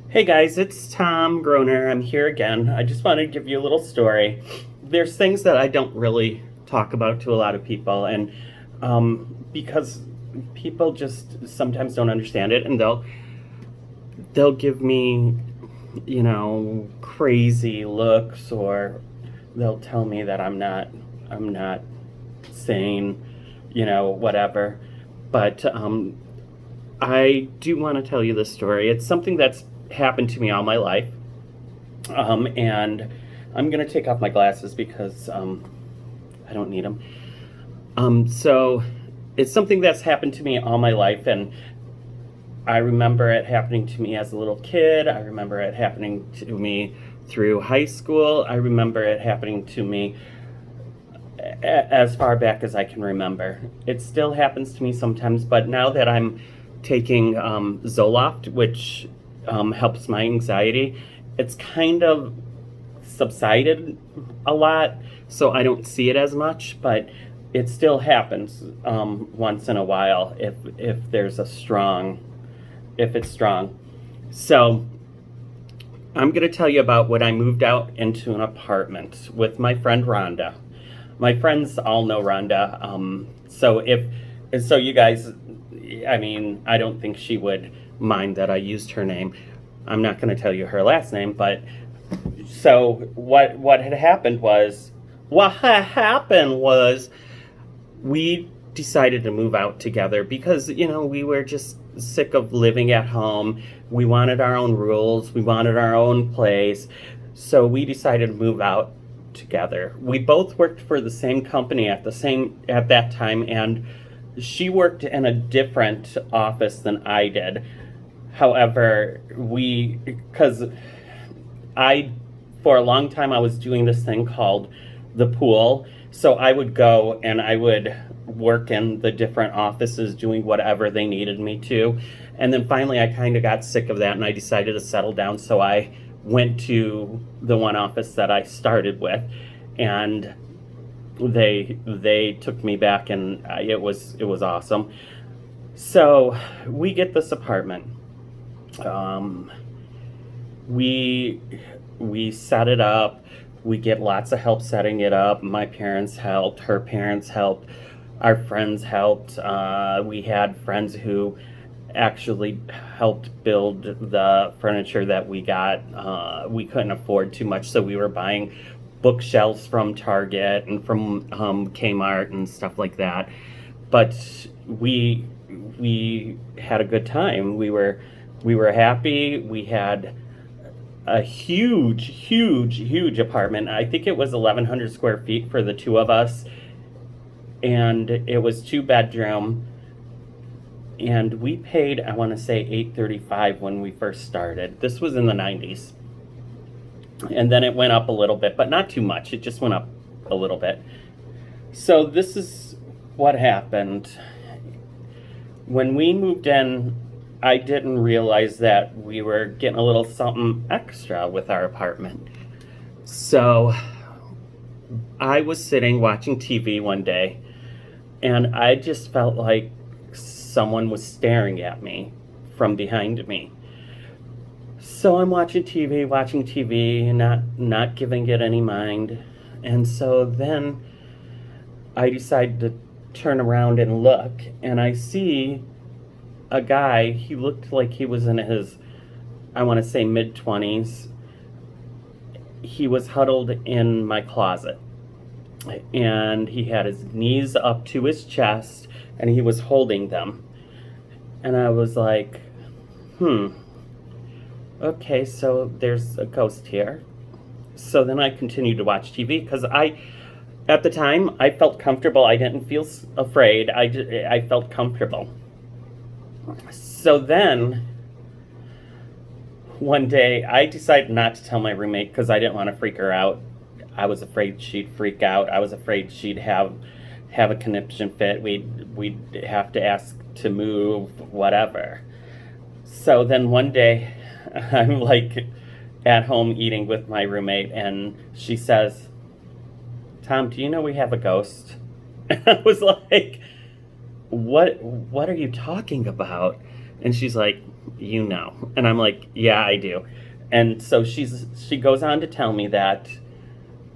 Hey guys, it's Tom Groner. I'm here again. I just wanted to give you a little story. There's things that I don't really talk about to a lot of people, and because people just sometimes don't understand it, and they'll give me, crazy looks, or they'll tell me that I'm not sane, whatever. But I do want to tell you this story. It's something that's happened to me all my life. And I'm going to take off my glasses because I don't need them. So it's something that's happened to me all my life. And I remember it happening to me as a little kid. I remember it happening to me through high school. I remember it happening to me as far back as I can remember. It still happens to me sometimes, but now that I'm taking Zoloft, which helps my anxiety, it's kind of subsided a lot, so I don't see it as much, but it still happens once in a while if there's a strong, if it's strong. So I'm going to tell you about when I moved out into an apartment with my friend Rhonda. My friends all know Rhonda. So you guys, I mean, I don't think she would mind that I used her name. I'm not going to tell you her last name, but so what happened was we decided to move out together because we were just sick of living at home. We wanted our own rules. We wanted our own place. So we decided to move out together. We both worked for the same company at that time, and she worked in a different office than I did. However, because I, for a long time, I was doing this thing called the pool. So I would go and I would work in the different offices doing whatever they needed me to. And then finally, I kind of got sick of that and I decided to settle down. So I went to the one office that I started with, and they took me back, and it was awesome. So we get this apartment. Um, we we set it up. We get lots of help setting it up. My parents helped. Her parents helped. Our friends helped. We had friends who actually helped build the furniture that we got. We couldn't afford too much, so we were buying bookshelves from Target and from Kmart and stuff like that. But we we had a good time. We were happy. We had a huge, huge, huge apartment. I think it was 1,100 square feet for the two of us, and it was two bedroom. And we paid, I want to say, 835 when we first started. This was in the 90s, and then it went up a little bit, but not too much. It just went up a little bit. So this is what happened. When we moved in, I didn't realize that we were getting a little something extra with our apartment. So I was sitting watching TV one day, and I just felt like someone was staring at me from behind me. So I'm watching TV, not giving it any mind. And so then I decide to turn around and look, and I see a guy. He looked like he was in his, I want to say, mid 20s. He was huddled in my closet, and he had his knees up to his chest, and he was holding them. And I was like, hmm, okay, so there's a ghost here. So then I continued to watch TV because at the time, I felt comfortable. I didn't feel afraid. I felt comfortable. So then, one day, I decided not to tell my roommate because I didn't want to freak her out. I was afraid she'd freak out. I was afraid she'd have a conniption fit. We'd have to ask to move, whatever. So then one day, I'm like at home eating with my roommate, and she says, "Tom, do you know we have a ghost?" And I was like, what are you talking about? And she's like, you know. And I'm like, yeah, I do. And so she goes on to tell me that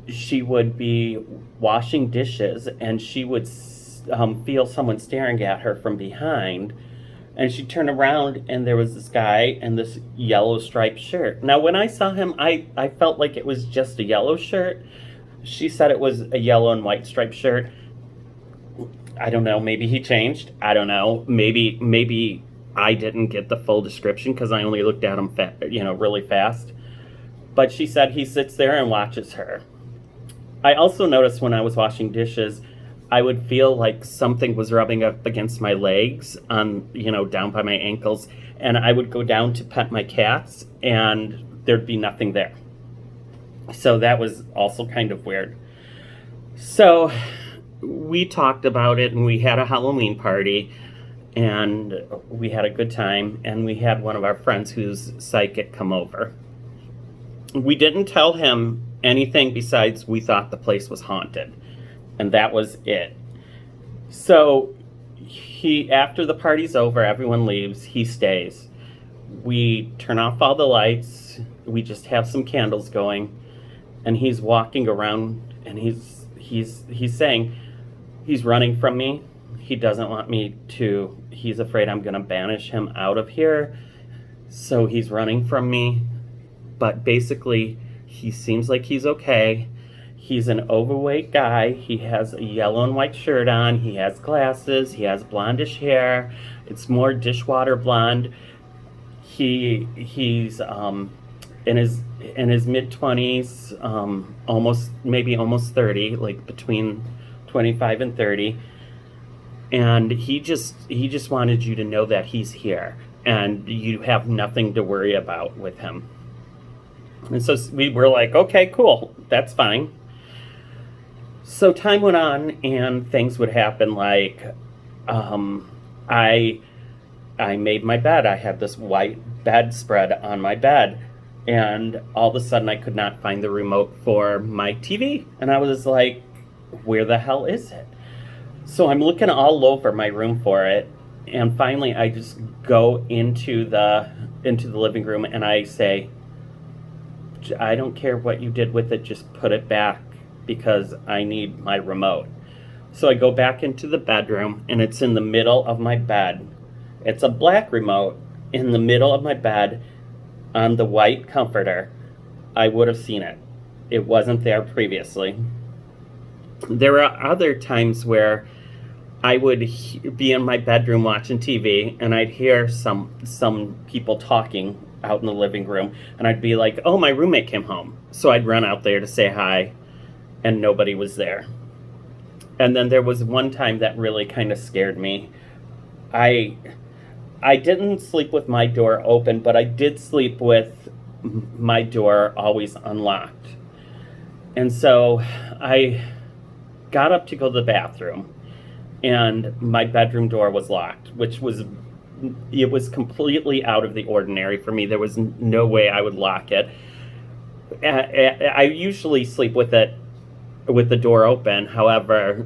she would be washing dishes and she would feel someone staring at her from behind. And she'd turn around and there was this guy in this yellow striped shirt. Now, when I saw him, I felt like it was just a yellow shirt. She said it was a yellow and white striped shirt. I don't know. Maybe he changed. I don't know. Maybe I didn't get the full description because I only looked at him, really fast. But she said he sits there and watches her. I also noticed when I was washing dishes, I would feel like something was rubbing up against my legs, down by my ankles, and I would go down to pet my cats, and there'd be nothing there. So that was also kind of weird. So we talked about it, and we had a Halloween party, and we had a good time, and we had one of our friends who's psychic come over. We didn't tell him anything besides we thought the place was haunted, and that was it. So after the party's over, everyone leaves, he stays. We turn off all the lights, we just have some candles going, and he's walking around, and he's saying he's running from me. He doesn't want me to, he's afraid I'm gonna banish him out of here, so he's running from me. But basically, he seems like he's okay. He's an overweight guy. He has a yellow and white shirt on. He has glasses. He has blondish hair. It's more dishwater blonde. He's in his mid-20s, almost 30, like between 25 and 30. And he just wanted you to know that he's here and you have nothing to worry about with him. And so we were like, okay, cool, that's fine. So time went on and things would happen like I made my bed. I had this white bedspread on my bed, and all of a sudden I could not find the remote for my TV. And I was like, where the hell is it? So I'm looking all over my room for it, and finally I just go into the living room and I say, I don't care what you did with it, just put it back because I need my remote. So I go back into the bedroom and it's in the middle of my bed. It's a black remote in the middle of my bed on the white comforter. I would have seen it. It wasn't there previously. There are other times where I would be in my bedroom watching TV and I'd hear some people talking out in the living room, and I'd be like, oh, my roommate came home. So I'd run out there to say hi, and nobody was there. And then there was one time that really kind of scared me. I didn't sleep with my door open, but I did sleep with my door always unlocked. And so I got up to go to the bathroom, and my bedroom door was locked, it was completely out of the ordinary for me. There was no way I would lock it. I usually sleep with the door open. However,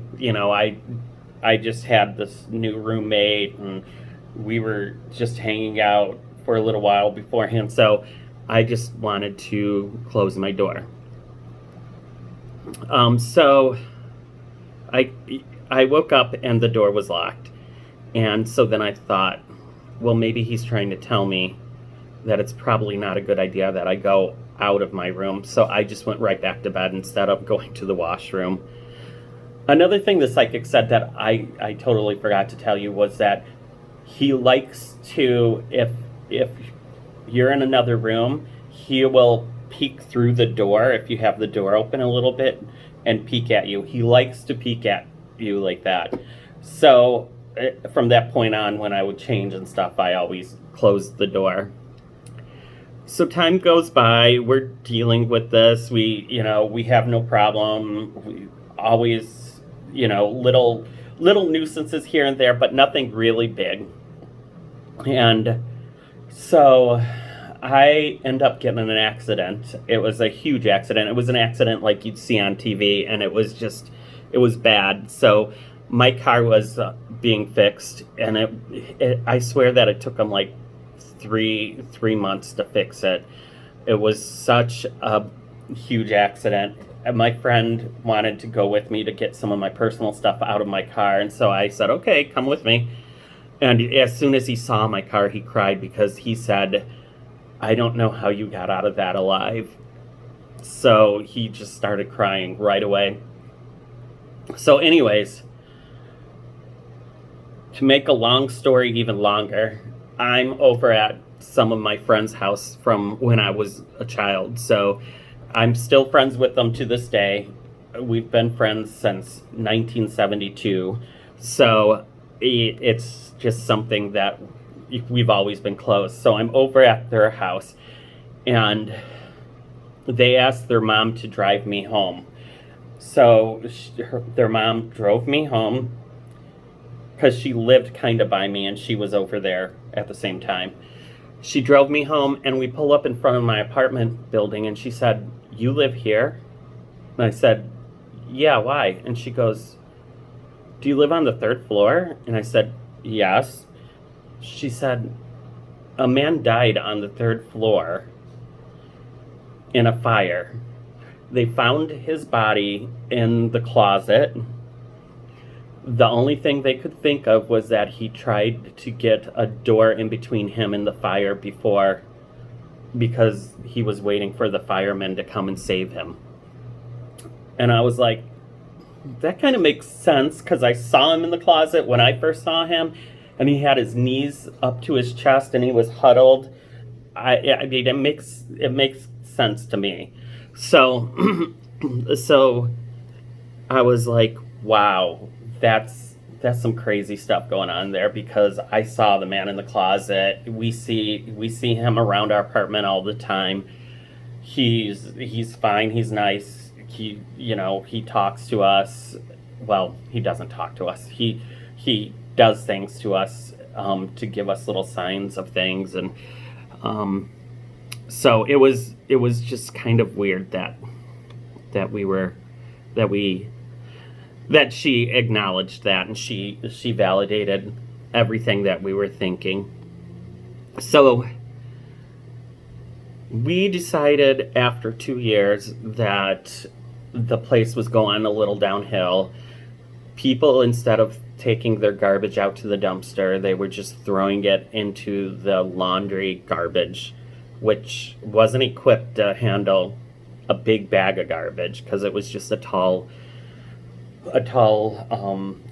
I just had this new roommate and we were just hanging out for a little while beforehand. So I just wanted to close my door. So I woke up and the door was locked. And so then I thought, well, maybe he's trying to tell me that it's probably not a good idea that I go out of my room. So I just went right back to bed instead of going to the washroom. Another thing the psychic said that I totally forgot to tell you was that he likes to, if you're in another room, he will peek through the door if you have the door open a little bit and peek at you. He likes to peek at you like that. So from that point on, when I would change and stuff, I always closed the door. So time goes by, we're dealing with this, we have no problem, we always, little nuisances here and there, but nothing really big. And so I end up getting in an accident. It was a huge accident. It was an accident like you'd see on TV, and it was bad. So my car was being fixed, and I swear that it took them like three months to fix it. It was such a huge accident. And my friend wanted to go with me to get some of my personal stuff out of my car, and so I said, okay, come with me. And as soon as he saw my car, he cried because he said, I don't know how you got out of that alive. So he just started crying right away. So anyways, to make a long story even longer, I'm over at some of my friends' house from when I was a child. So I'm still friends with them to this day. We've been friends since 1972. So it's just something that we've always been close. So I'm over at their house, and they asked their mom to drive me home. So their mom drove me home because she lived kind of by me and she was over there at the same time. She drove me home, and we pull up in front of my apartment building, and she said, you live here? And I said, yeah, why? And she goes, do you live on the 3rd floor? And I said, yes. She said, a man died on the 3rd floor in a fire. They found his body in the closet. The only thing they could think of was that he tried to get a door in between him and the fire because he was waiting for the firemen to come and save him. And I was like, that kind of makes sense, because I saw him in the closet when I first saw him, and he had his knees up to his chest and he was huddled. I mean, it makes sense to me. So so I was like, wow, that's some crazy stuff going on there, because I saw the man in the closet. We see him around our apartment all the time. He's fine, he's nice. He talks to us. Well, he doesn't talk to us. He does things to us to give us little signs of things, and so it was just kind of weird that she acknowledged that, and she validated everything that we were thinking. So we decided after 2 years that the place was going a little downhill. People, instead of taking their garbage out to the dumpster, they were just throwing it into the laundry garbage, which wasn't equipped to handle a big bag of garbage, because it was just a tall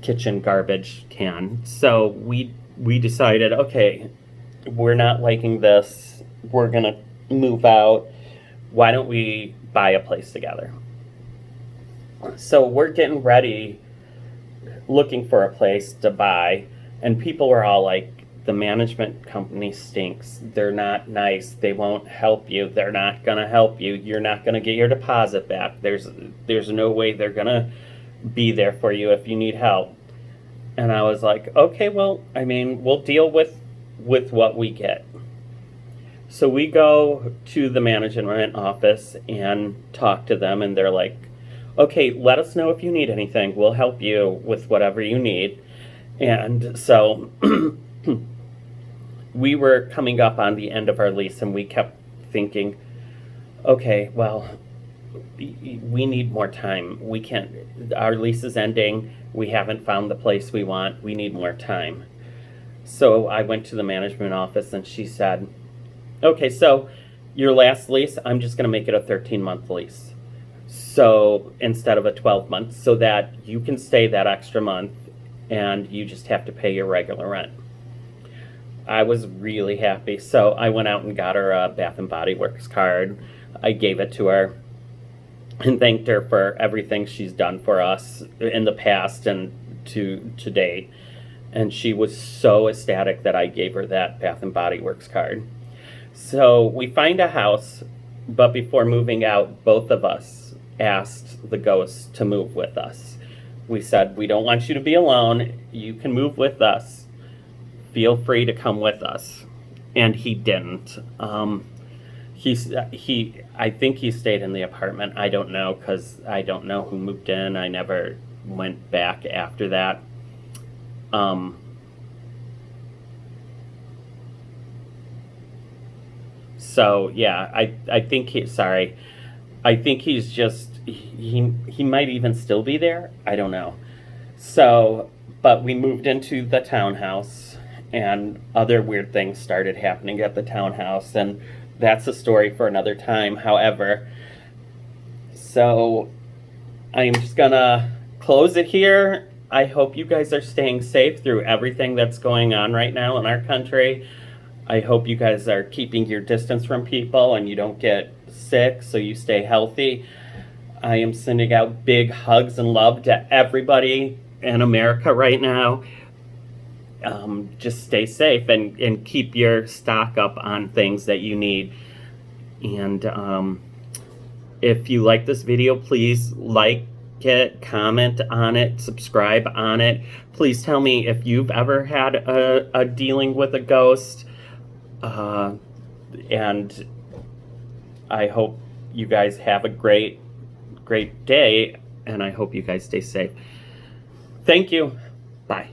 kitchen garbage can. So we decided, okay, we're not liking this. We're gonna move out. Why don't we buy a place together? So we're getting ready, looking for a place to buy, and people were all like, the management company stinks. They're not nice. They won't help you. They're not gonna help you. You're not gonna get your deposit back. There's no way they're gonna be there for you if you need help. And I was like, okay, well, I mean, we'll deal with what we get. So we go to the management office and talk to them, and they're like, okay, let us know if you need anything. We'll help you with whatever you need. And so we were coming up on the end of our lease, and we kept thinking, okay, well, we need more time. We can't, our lease is ending. We haven't found the place we want. We need more time. So I went to the management office, and she said, okay, so your last lease, I'm just going to make it a 13-month lease. So instead of a 12-month, so that you can stay that extra month and you just have to pay your regular rent. I was really happy. So I went out and got her a Bath and Body Works card. I gave it to her and thanked her for everything she's done for us in the past and to date. And she was so ecstatic that I gave her that Bath and Body Works card. So we find a house, but before moving out, both of us asked the ghost to move with us. We said, we don't want you to be alone. You can move with us. Feel free to come with us. And he didn't. I think he stayed in the apartment. I don't know, because I don't know who moved in. I never went back after that. So yeah, I think I think he's just he might even still be there. I don't know. So, but we moved into the townhouse, and other weird things started happening at the townhouse, and that's a story for another time. However, so I'm just gonna close it here. I hope you guys are staying safe through everything that's going on right now in our country. I hope you guys are keeping your distance from people and you don't get sick, so you stay healthy. I am sending out big hugs and love to everybody in America right now. Just stay safe and keep your stock up on things that you need. And if you like this video, please like it, comment on it, subscribe on it. Please tell me if you've ever had a dealing with a ghost. And I hope you guys have a great day, and I hope you guys stay safe. Thank you. Bye.